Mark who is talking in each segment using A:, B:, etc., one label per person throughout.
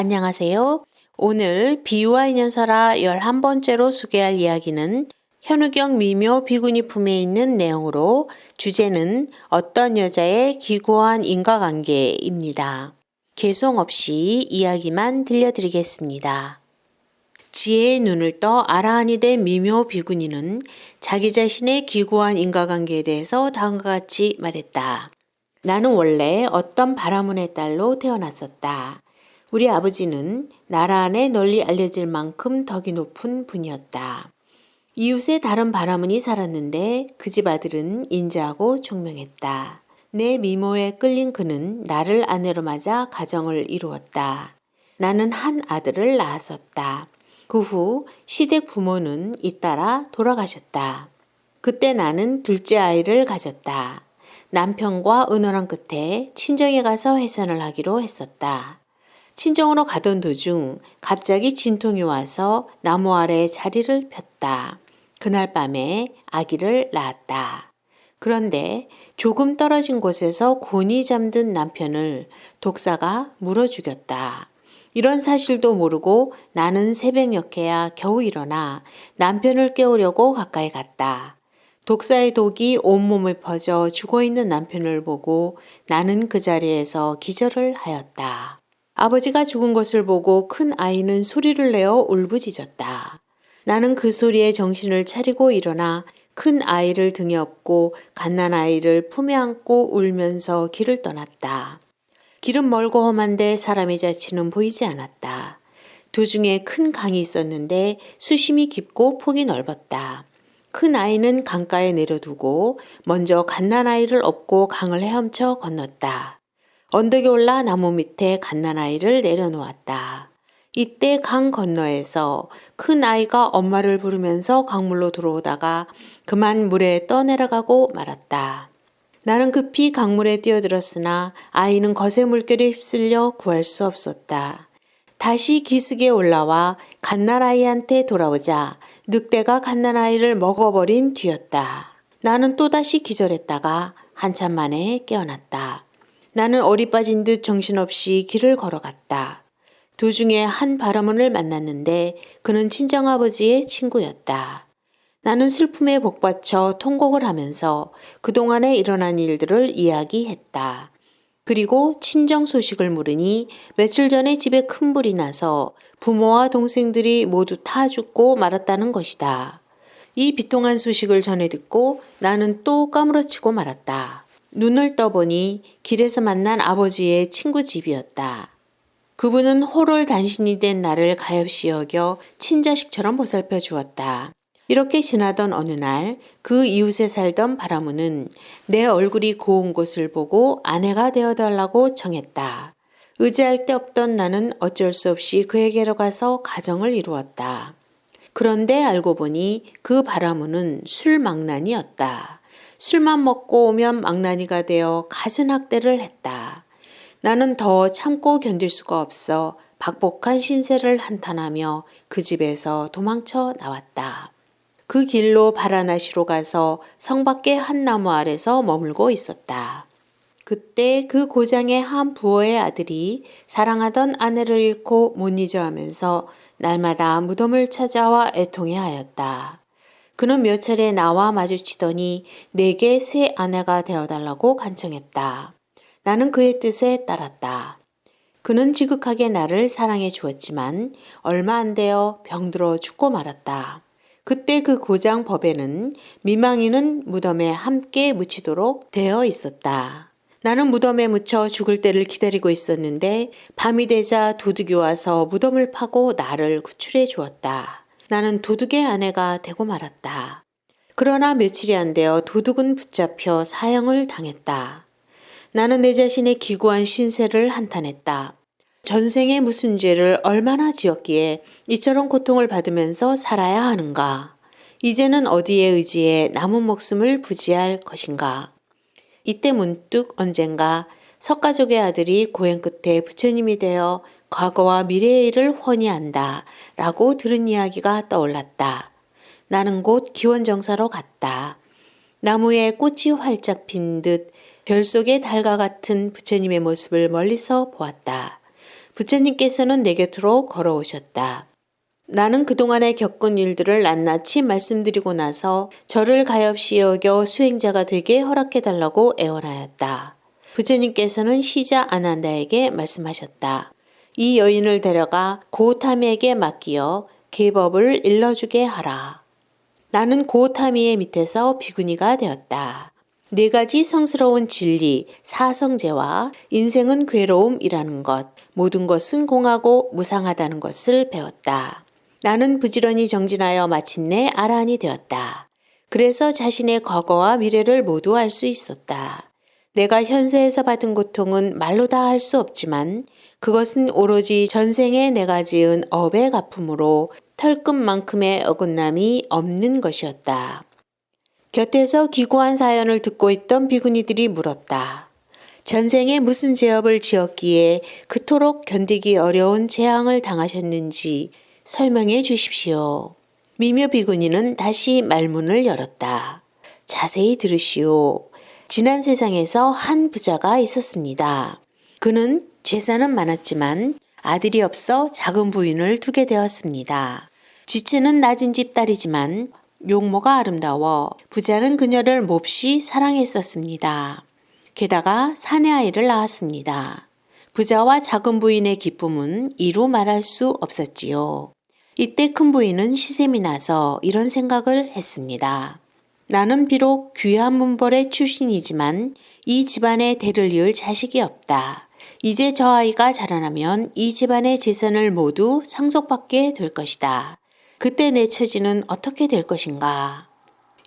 A: 안녕하세요. 오늘 비유와 인연서라 11번째로 소개할 이야기는 현우경 미묘 비구니 품에 있는 내용으로 주제는 어떤 여자의 기구한 인과관계입니다. 개송 없이 이야기만 들려드리겠습니다. 지혜의 눈을 떠 아라한이 된 미묘 비구니는 자기 자신의 기구한 인과관계에 대해서 다음과 같이 말했다. 나는 원래 어떤 바라문의 딸로 태어났었다. 우리 아버지는 나라 안에 널리 알려질 만큼 덕이 높은 분이었다. 이웃에 다른 바라문이 살았는데 그 집 아들은 인자하고 총명했다. 내 미모에 끌린 그는 나를 아내로 맞아 가정을 이루었다. 나는 한 아들을 낳았었다. 그 후 시댁 부모는 잇따라 돌아가셨다. 그때 나는 둘째 아이를 가졌다. 남편과 의논한 끝에 친정에 가서 해산을 하기로 했었다. 친정으로 가던 도중 갑자기 진통이 와서 나무 아래에 자리를 폈다. 그날 밤에 아기를 낳았다. 그런데 조금 떨어진 곳에서 곤히 잠든 남편을 독사가 물어 죽였다. 이런 사실도 모르고 나는 새벽녘에야 겨우 일어나 남편을 깨우려고 가까이 갔다. 독사의 독이 온몸에 퍼져 죽어있는 남편을 보고 나는 그 자리에서 기절을 하였다. 아버지가 죽은 것을 보고 큰 아이는 소리를 내어 울부짖었다. 나는 그 소리에 정신을 차리고 일어나 큰 아이를 등에 업고 갓난아이를 품에 안고 울면서 길을 떠났다. 길은 멀고 험한데 사람의 자취는 보이지 않았다. 도중에 큰 강이 있었는데 수심이 깊고 폭이 넓었다. 큰 아이는 강가에 내려두고 먼저 갓난아이를 업고 강을 헤엄쳐 건넜다. 언덕에 올라 나무 밑에 갓난아이를 내려놓았다. 이때 강 건너에서 큰 아이가 엄마를 부르면서 강물로 들어오다가 그만 물에 떠내려가고 말았다. 나는 급히 강물에 뛰어들었으나 아이는 거센 물결에 휩쓸려 구할 수 없었다. 다시 기슭에 올라와 갓난아이한테 돌아오자 늑대가 갓난아이를 먹어버린 뒤였다. 나는 또다시 기절했다가 한참 만에 깨어났다. 나는 어리 빠진 듯 정신없이 길을 걸어갔다. 도중에 한 바라문을 만났는데 그는 친정아버지의 친구였다. 나는 슬픔에 복받쳐 통곡을 하면서 그동안에 일어난 일들을 이야기했다. 그리고 친정 소식을 물으니 며칠 전에 집에 큰 불이 나서 부모와 동생들이 모두 타 죽고 말았다는 것이다. 이 비통한 소식을 전해 듣고 나는 또 까무러치고 말았다. 눈을 떠보니 길에서 만난 아버지의 친구 집이었다. 그분은 호롤 단신이 된 나를 가엾이 여겨 친자식처럼 보살펴 주었다. 이렇게 지나던 어느 날 그 이웃에 살던 바라문은 내 얼굴이 고운 것을 보고 아내가 되어달라고 청했다. 의지할 데 없던 나는 어쩔 수 없이 그에게로 가서 가정을 이루었다. 그런데 알고 보니 그 바라문은 술망난이었다. 술만 먹고 오면 망나니가 되어 갖은 학대를 했다. 나는 더 참고 견딜 수가 없어 박복한 신세를 한탄하며 그 집에서 도망쳐 나왔다. 그 길로 바라나시로 가서 성 밖의 한 나무 아래서 머물고 있었다. 그때 그 고장의 한 부호의 아들이 사랑하던 아내를 잃고 못 잊어 하면서 날마다 무덤을 찾아와 애통해하였다. 그는 몇 차례 나와 마주치더니 내게 새 아내가 되어달라고 간청했다. 나는 그의 뜻에 따랐다. 그는 지극하게 나를 사랑해 주었지만 얼마 안 되어 병들어 죽고 말았다. 그때 그 고장 법에는 미망인은 무덤에 함께 묻히도록 되어 있었다. 나는 무덤에 묻혀 죽을 때를 기다리고 있었는데 밤이 되자 도둑이 와서 무덤을 파고 나를 구출해 주었다. 나는 도둑의 아내가 되고 말았다. 그러나 며칠이 안 되어 도둑은 붙잡혀 사형을 당했다. 나는 내 자신의 기구한 신세를 한탄했다. 전생에 무슨 죄를 얼마나 지었기에 이처럼 고통을 받으면서 살아야 하는가. 이제는 어디에 의지해 남은 목숨을 부지할 것인가. 이때 문득 언젠가 석가족의 아들이 고행 끝에 부처님이 되어 과거와 미래의 일을 훤히 안다 라고 들은 이야기가 떠올랐다. 나는 곧 기원정사로 갔다. 나무에 꽃이 활짝 핀 듯 별 속의 달과 같은 부처님의 모습을 멀리서 보았다. 부처님께서는 내 곁으로 걸어오셨다. 나는 그동안에 겪은 일들을 낱낱이 말씀드리고 나서 저를 가엾이 여겨 수행자가 되게 허락해달라고 애원하였다. 부처님께서는 시자 아난다에게 말씀하셨다. 이 여인을 데려가 고타미에게 맡기어 계법을 일러주게 하라. 나는 고타미의 밑에서 비구니가 되었다. 4가지 성스러운 진리, 사성제와 인생은 괴로움이라는 것, 모든 것은 공하고 무상하다는 것을 배웠다. 나는 부지런히 정진하여 마침내 아라한이 되었다. 그래서 자신의 과거와 미래를 모두 알 수 있었다. 내가 현세에서 받은 고통은 말로 다 할 수 없지만 그것은 오로지 전생에 내가 지은 업의 갚음으로 털끝만큼의 어긋남이 없는 것이었다. 곁에서 기구한 사연을 듣고 있던 비구니들이 물었다. 전생에 무슨 죄업을 지었기에 그토록 견디기 어려운 재앙을 당하셨는지 설명해 주십시오. 미묘 비구니는 다시 말문을 열었다. 자세히 들으시오. 지난 세상에서 한 부자가 있었습니다. 그는 재산은 많았지만 아들이 없어 작은 부인을 두게 되었습니다. 지체는 낮은 집 딸이지만 용모가 아름다워 부자는 그녀를 몹시 사랑했었습니다. 게다가 사내 아이를 낳았습니다. 부자와 작은 부인의 기쁨은 이루 말할 수 없었지요. 이때 큰 부인은 시샘이 나서 이런 생각을 했습니다. 나는 비록 귀한 문벌의 출신이지만 이 집안에 대를 이을 자식이 없다. 이제 저 아이가 자라나면 이 집안의 재산을 모두 상속받게 될 것이다. 그때 내 처지는 어떻게 될 것인가?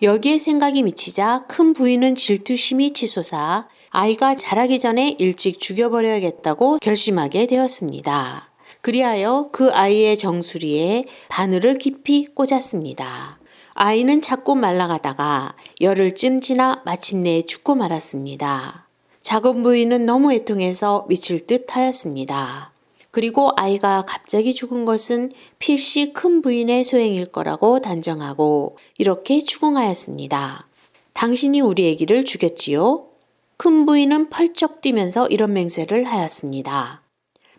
A: 여기에 생각이 미치자 큰 부인은 질투심이 치솟아 아이가 자라기 전에 일찍 죽여버려야겠다고 결심하게 되었습니다. 그리하여 그 아이의 정수리에 바늘을 깊이 꽂았습니다. 아이는 자꾸 말라가다가 열흘쯤 지나 마침내 죽고 말았습니다. 작은 부인은 너무 애통해서 미칠 듯 하였습니다. 그리고 아이가 갑자기 죽은 것은 필시 큰 부인의 소행일 거라고 단정하고 이렇게 추궁하였습니다. 당신이 우리 아기를 죽였지요? 큰 부인은 펄쩍 뛰면서 이런 맹세를 하였습니다.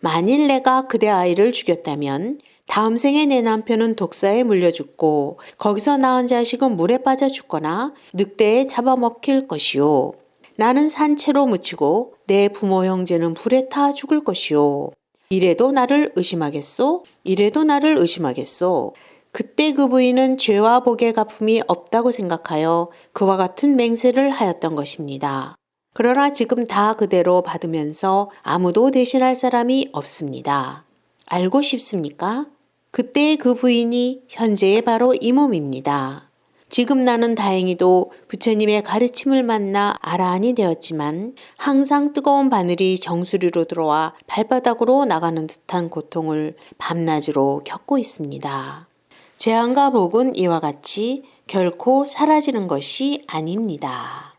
A: 만일 내가 그대 아이를 죽였다면 다음 생에 내 남편은 독사에 물려 죽고 거기서 낳은 자식은 물에 빠져 죽거나 늑대에 잡아먹힐 것이요. 나는 산채로 묻히고 내 부모 형제는 불에 타 죽을 것이요. 이래도 나를 의심하겠소? 이래도 나를 의심하겠소? 그때 그 부인은 죄와 복의 갚음이 없다고 생각하여 그와 같은 맹세를 하였던 것입니다. 그러나 지금 다 그대로 받으면서 아무도 대신할 사람이 없습니다. 알고 싶습니까? 그때의 그 부인이 현재의 바로 이 몸입니다. 지금 나는 다행히도 부처님의 가르침을 만나 아라한이 되었지만 항상 뜨거운 바늘이 정수리로 들어와 발바닥으로 나가는 듯한 고통을 밤낮으로 겪고 있습니다. 재앙과 복은 이와 같이 결코 사라지는 것이 아닙니다.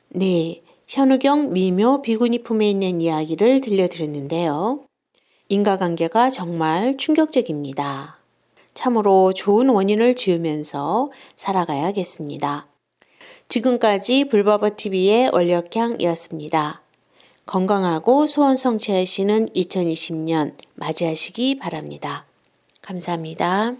A: 네, 현우경 미묘 비구니 품에 있는 이야기를 들려드렸는데요. 인과관계가 정말 충격적입니다. 참으로 좋은 원인을 지으면서 살아가야겠습니다. 지금까지 불바버TV의 원력향이었습니다. 건강하고 소원 성취하시는 2020년 맞이하시기 바랍니다. 감사합니다.